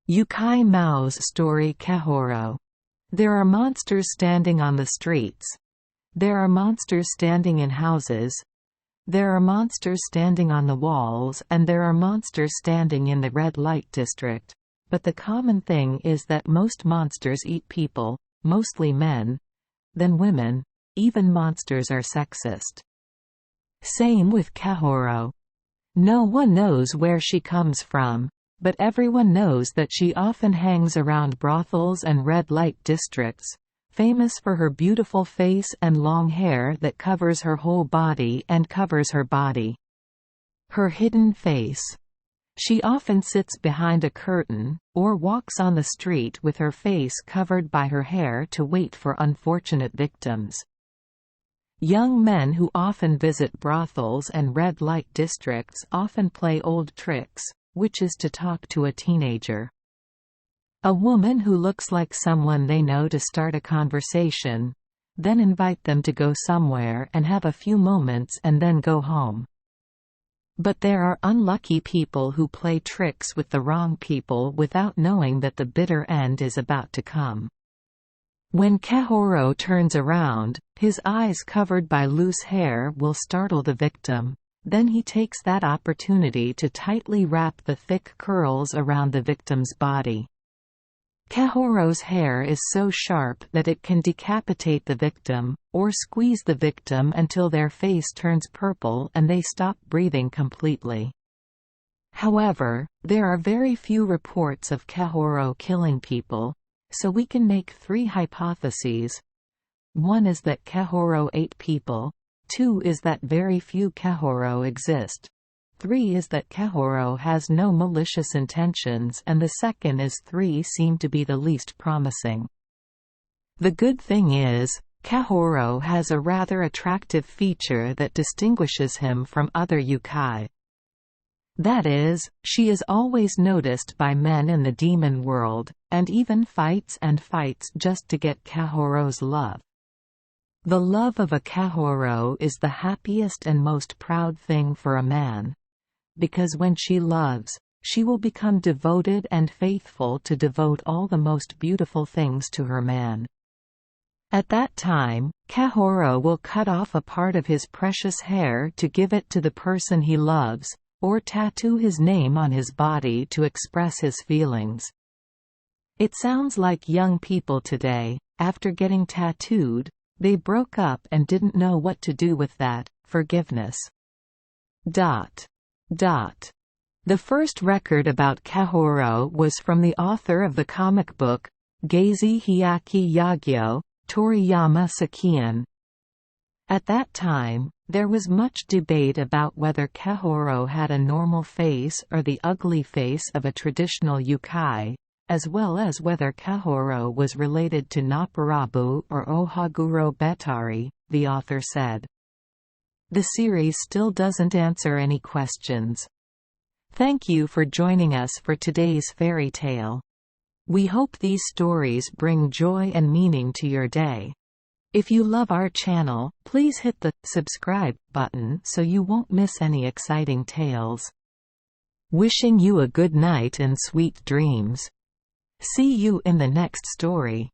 Youkai Mao's story Kejoro. There are monsters standing on the streets. There are monsters standing in houses. There are monsters standing on the walls, and there are monsters standing in the red light district. But the common thing is that most monsters eat people, mostly men, then women. Even monsters are sexist. Same with Kejoro. No one knows where she comes from, but everyone knows that she often hangs around brothels and red light districts, famous for her beautiful face and long hair that covers her whole body and covers her body. Her hidden face. She often sits behind a curtain, or walks on the street with her face covered by her hair to wait for unfortunate victims. Young men who often visit brothels and red light districts often play old tricks, which is to talk to a teenager. A woman who looks like someone they know to start a conversation, then invite them to go somewhere and have a few moments and then go home. But there are unlucky people who play tricks with the wrong people without knowing that the bitter end is about to come. When Kejoro turns around, his eyes covered by loose hair will startle the victim. Then he takes that opportunity to tightly wrap the thick curls around the victim's body. Kejoro's hair is so sharp that it can decapitate the victim, or squeeze the victim until their face turns purple and they stop breathing completely. However, there are very few reports of Kejoro killing people, so we can make three hypotheses. One is that Kejoro ate people. 2 is that very few Kejoro exist. 3 is that Kejoro has no malicious intentions, and the second is 3 seem to be the least promising. The good thing is, Kejoro has a rather attractive feature that distinguishes him from other yokai. That is, she is always noticed by men in the demon world, and even fights just to get Kejoro's love. The love of a Kejoro is the happiest and most proud thing for a man. Because when she loves, she will become devoted and faithful to devote all the most beautiful things to her man. At that time, Kejoro will cut off a part of his precious hair to give it to the person he loves, or tattoo his name on his body to express his feelings. It sounds like young people today, after getting tattooed, they broke up and didn't know what to do with that forgiveness. The first record about Kejoro was from the author of the comic book, Geizi Hyaki Yagyo, Toriyama Sakian. At that time, there was much debate about whether Kejoro had a normal face or the ugly face of a traditional yokai, as well as whether Kejoro was related to Naparabu or Ohaguro Betari, the author said. The series still doesn't answer any questions. Thank you for joining us for today's fairy tale. We hope these stories bring joy and meaning to your day. If you love our channel, please hit the subscribe button so you won't miss any exciting tales. Wishing you a good night and sweet dreams. See you in the next story.